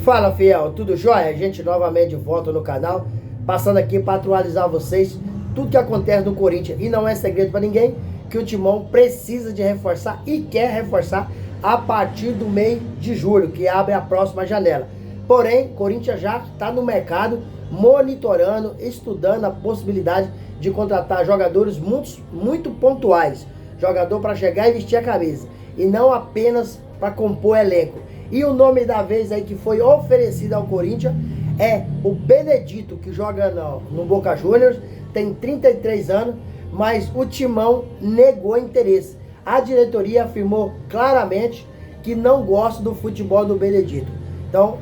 Fala, fiel, tudo jóia? A gente novamente de volta no canal, passando aqui para atualizar vocês tudo que acontece no Corinthians. E não é segredo para ninguém que o Timão precisa de reforçar e quer reforçar a partir do mês de julho, que abre a próxima janela. Porém, o Corinthians já está no mercado monitorando, estudando a possibilidade de contratar jogadores muito pontuais. Jogador para chegar e vestir a camisa. E não apenas para compor elenco. E o nome da vez aí que foi oferecido ao Corinthians é o Benedito, que joga no Boca Juniors, tem 33 anos, mas o Timão negou interesse. A diretoria afirmou claramente que não gosta do futebol do Benedito. Então,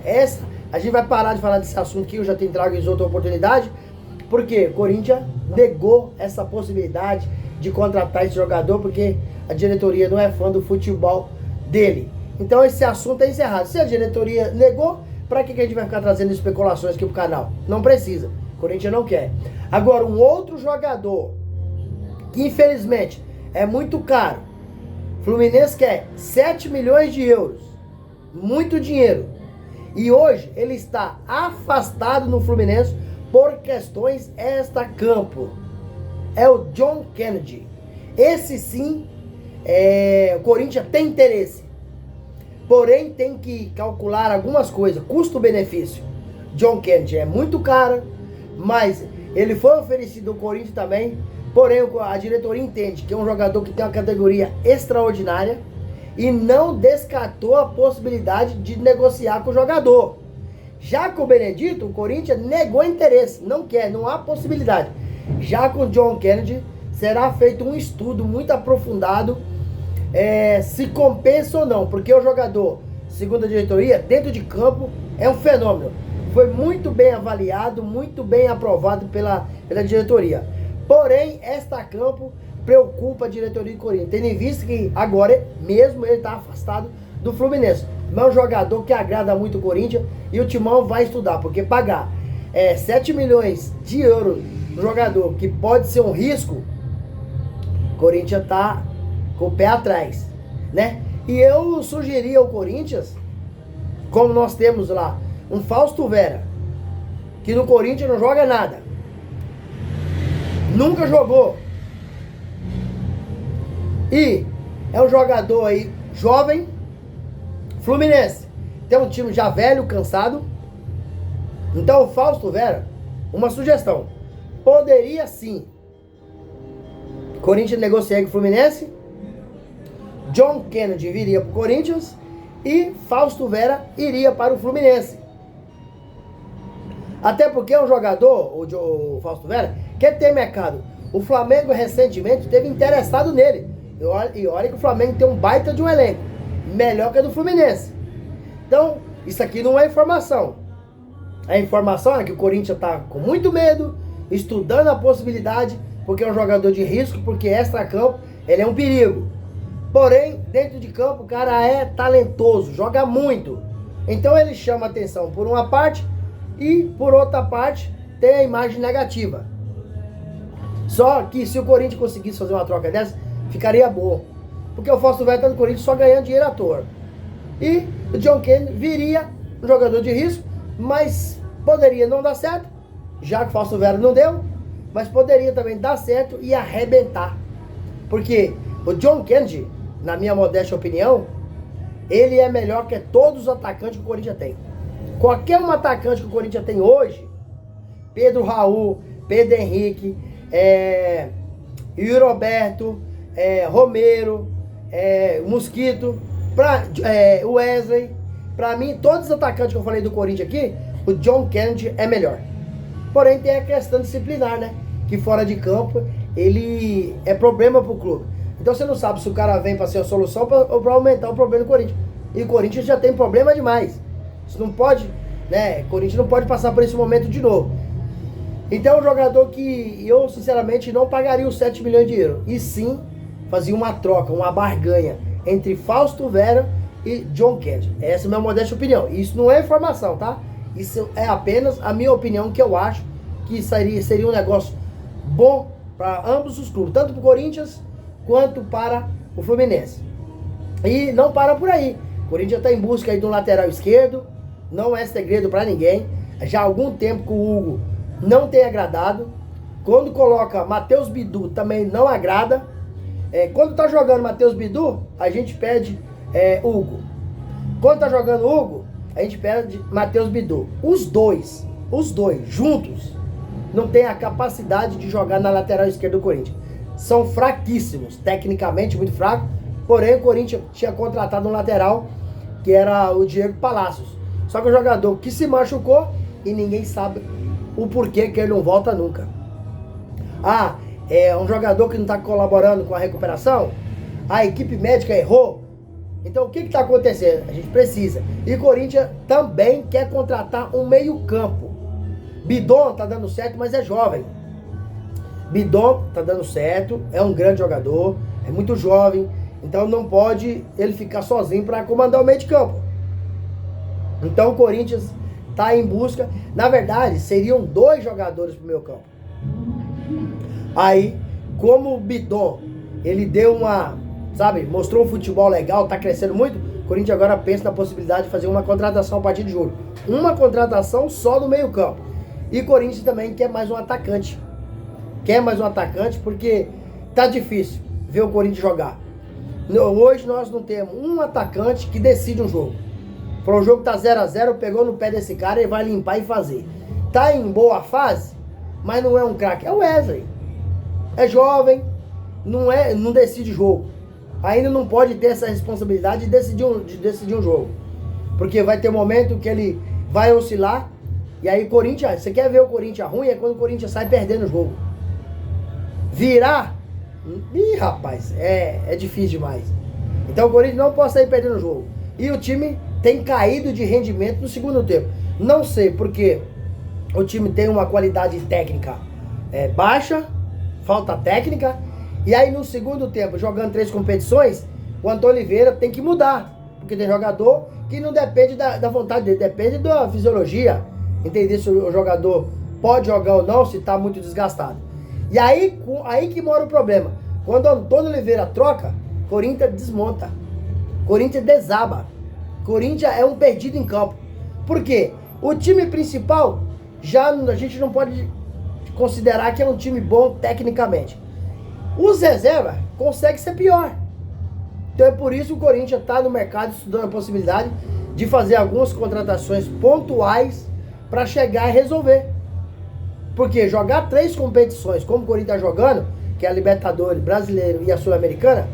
a gente vai parar de falar desse assunto que eu já tenho trago em outra oportunidade, porque o Corinthians negou essa possibilidade de contratar esse jogador, porque a diretoria não é fã do futebol dele. Então esse assunto é encerrado. Se a diretoria negou, para que a gente vai ficar trazendo especulações aqui pro canal? Não precisa. O Corinthians não quer. Agora, um outro jogador que infelizmente é muito caro. Fluminense quer 7 milhões de euros. Muito dinheiro. E hoje ele está afastado no Fluminense por questões extra-campo. É o John Kennedy. Esse sim, o Corinthians tem interesse. Porém, tem que calcular algumas coisas. Custo-benefício. John Kennedy é muito caro, mas ele foi oferecido ao Corinthians também. Porém, a diretoria entende que é um jogador que tem uma categoria extraordinária e não descartou a possibilidade de negociar com o jogador. Já com o Benedito, o Corinthians negou interesse. Não quer, não há possibilidade. Já com o John Kennedy, será feito um estudo muito aprofundado se compensa ou não, porque o jogador, segundo a diretoria, dentro de campo é um fenômeno. Foi muito bem avaliado, muito bem aprovado pela diretoria. Porém, extra-campo preocupa a diretoria do Corinthians, tendo em vista que agora mesmo ele está afastado do Fluminense. Mas é um jogador que agrada muito o Corinthians e o Timão vai estudar, porque pagar 7 milhões de euros no jogador, que pode ser um risco, o Corinthians está com o pé atrás, né? E eu sugeri ao Corinthians, como nós temos lá um Fausto Vera, que no Corinthians não joga nada, nunca jogou, e é um jogador aí jovem, Fluminense tem um time já velho, cansado. Então o Fausto Vera, uma sugestão, poderia sim Corinthians negociar com o Fluminense, John Kennedy viria para o Corinthians e Fausto Vera iria para o Fluminense. Até porque é um jogador, o Fausto Vera, que tem mercado. O Flamengo recentemente esteve interessado nele. E olha que o Flamengo tem um baita de um elenco, melhor que a do Fluminense. Então, isso aqui não é informação. A informação é que o Corinthians está com muito medo, estudando a possibilidade, porque é um jogador de risco, porque extra-campo ele é um perigo. Porém, dentro de campo, o cara é talentoso, joga muito. Então ele chama atenção por uma parte e por outra parte tem a imagem negativa. Só que se o Corinthians conseguisse fazer uma troca dessa, ficaria bom. Porque o Fausto Vera está no Corinthians só ganhando dinheiro à toa. E o John Kennedy viria um jogador de risco, mas poderia não dar certo, já que o Fausto Vera não deu, mas poderia também dar certo e arrebentar. Porque o John Kennedy, na minha modesta opinião, ele é melhor que todos os atacantes que o Corinthians tem. Qualquer um atacante que o Corinthians tem hoje, Pedro Raul, Pedro Henrique, Yuri Roberto, Romero, Mosquito, Wesley, pra mim, todos os atacantes que eu falei do Corinthians aqui, o John Kennedy é melhor. Porém, tem a questão disciplinar, né? Que fora de campo, ele é problema pro clube. Então você não sabe se o cara vem para ser a solução ou para aumentar o problema do Corinthians. E o Corinthians já tem problema demais. Isso não pode, né? O Corinthians não pode passar por esse momento de novo. Então é um jogador que eu, sinceramente, não pagaria os 7 milhões de euros. E sim, fazia uma troca, uma barganha entre Fausto Vera e John Kennedy. Essa é a minha modesta opinião. Isso não é informação, tá? Isso é apenas a minha opinião, que eu acho que seria um negócio bom para ambos os clubes. Tanto para o Corinthians quanto para o Fluminense. E não para por aí. O Corinthians está em busca aí de um lateral esquerdo, não é segredo para ninguém. Já há algum tempo que o Hugo não tem agradado. Quando coloca Matheus Bidu também não agrada. Quando tá jogando Matheus Bidu, a gente pede Hugo. Quando tá jogando Hugo, a gente pede Matheus Bidu. Os dois juntos não tem a capacidade de jogar na lateral esquerda do Corinthians. São fraquíssimos, tecnicamente muito fracos. Porém, o Corinthians tinha contratado um lateral, que era o Diego Palacios. Só que o jogador que se machucou e ninguém sabe o porquê que ele não volta nunca. É um jogador que não está colaborando com a recuperação? A equipe médica errou? Então o que está acontecendo? A gente precisa. E o Corinthians também quer contratar um meio-campo. Bidon tá dando certo, mas é jovem. Bidon tá dando certo, é um grande jogador, é muito jovem, então não pode ele ficar sozinho para comandar o meio de campo. Então o Corinthians tá em busca, na verdade, seriam 2 jogadores pro meio campo. Aí, como o Bidon, ele deu mostrou um futebol legal, tá crescendo muito, o Corinthians agora pensa na possibilidade de fazer uma contratação a partir de julho. Uma contratação só no meio campo. E o Corinthians também quer mais um atacante. Porque tá difícil ver o Corinthians jogar. Hoje nós não temos um atacante que decide um jogo. Para o jogo tá 0-0, pegou no pé desse cara e vai limpar e fazer. Tá em boa fase, mas não é um craque. É o Wesley. É jovem, não decide jogo. Ainda não pode ter essa responsabilidade de decidir um jogo. Porque vai ter um momento que ele vai oscilar. E aí Corinthians, você quer ver o Corinthians ruim? É quando o Corinthians sai perdendo o jogo. Virar? Ih, rapaz, é difícil demais. Então o Corinthians não pode sair perdendo o jogo. E o time tem caído de rendimento no segundo tempo. Não sei porque o time tem uma qualidade técnica baixa, falta técnica. E aí no segundo tempo, jogando 3 competições, o Antônio Oliveira tem que mudar. Porque tem jogador que não depende da vontade dele, depende da fisiologia. Entender se o jogador pode jogar ou não, se está muito desgastado. E aí que mora o problema. Quando o Antônio Oliveira troca, Corinthians desmonta. Corinthians desaba. Corinthians é um perdido em campo. Por quê? O time principal, a gente não pode considerar que é um time bom tecnicamente. Os reservas conseguem ser pior. Então é por isso que o Corinthians está no mercado estudando a possibilidade de fazer algumas contratações pontuais para chegar e resolver. Porque jogar 3 competições, como o Corinthians está jogando, que é a Libertadores, Brasileiro e a Sul-Americana,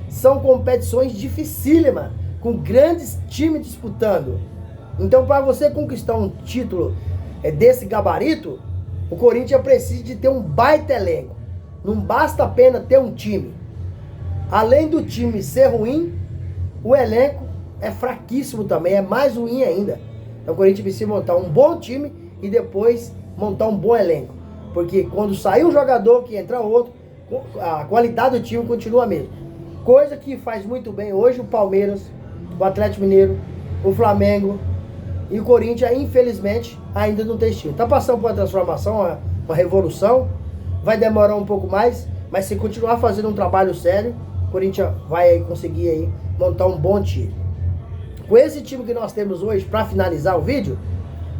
são competições dificílimas, com grandes times disputando. Então, para você conquistar um título desse gabarito, o Corinthians precisa de ter um baita elenco. Não basta apenas ter um time. Além do time ser ruim, o elenco é fraquíssimo também, é mais ruim ainda. Então o Corinthians precisa montar um bom time e depois montar um bom elenco. Porque quando sair um jogador, que entra outro, a qualidade do time continua a mesma. Coisa que faz muito bem hoje o Palmeiras, o Atlético Mineiro, o Flamengo e o Corinthians, infelizmente, ainda não tem time. Está passando por uma transformação, uma revolução. Vai demorar um pouco mais, mas se continuar fazendo um trabalho sério, o Corinthians vai conseguir aí montar um bom time. Com esse time que nós temos hoje, para finalizar o vídeo,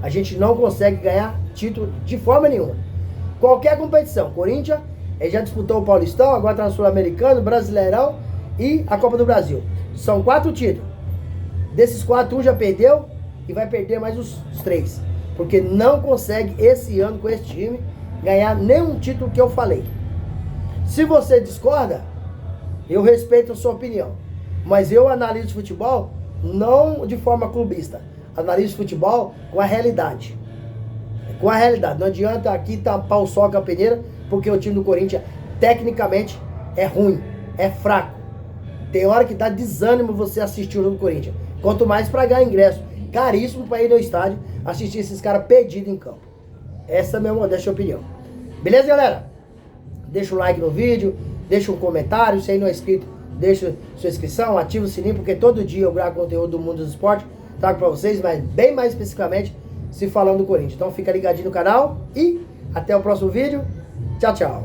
a gente não consegue ganhar título de forma nenhuma. Qualquer competição. Corinthians já disputou o Paulistão, agora está no Sul-Americano, Brasileirão e a Copa do Brasil. São 4 títulos. Desses 4, um já perdeu e vai perder mais os 3. Porque não consegue esse ano com esse time ganhar nenhum título que eu falei. Se você discorda, eu respeito a sua opinião. Mas eu analiso futebol não de forma clubista. Analiso futebol com a realidade. Com a realidade. Não adianta aqui tampar o sol com a peneira, porque o time do Corinthians, tecnicamente, é ruim, é fraco. Tem hora que dá desânimo você assistir o jogo do Corinthians. Quanto mais para ganhar ingresso. Caríssimo para ir no estádio assistir esses caras perdidos em campo. Essa é a minha modesta opinião. Beleza, galera? Deixa o like no vídeo, deixa um comentário. Se aí não é inscrito, deixa sua inscrição, ativa o sininho, porque todo dia eu gravo conteúdo do mundo dos esportes, trago para vocês, mas bem mais especificamente se falando do Corinthians. Então fica ligadinho no canal e até o próximo vídeo. Tchau, tchau.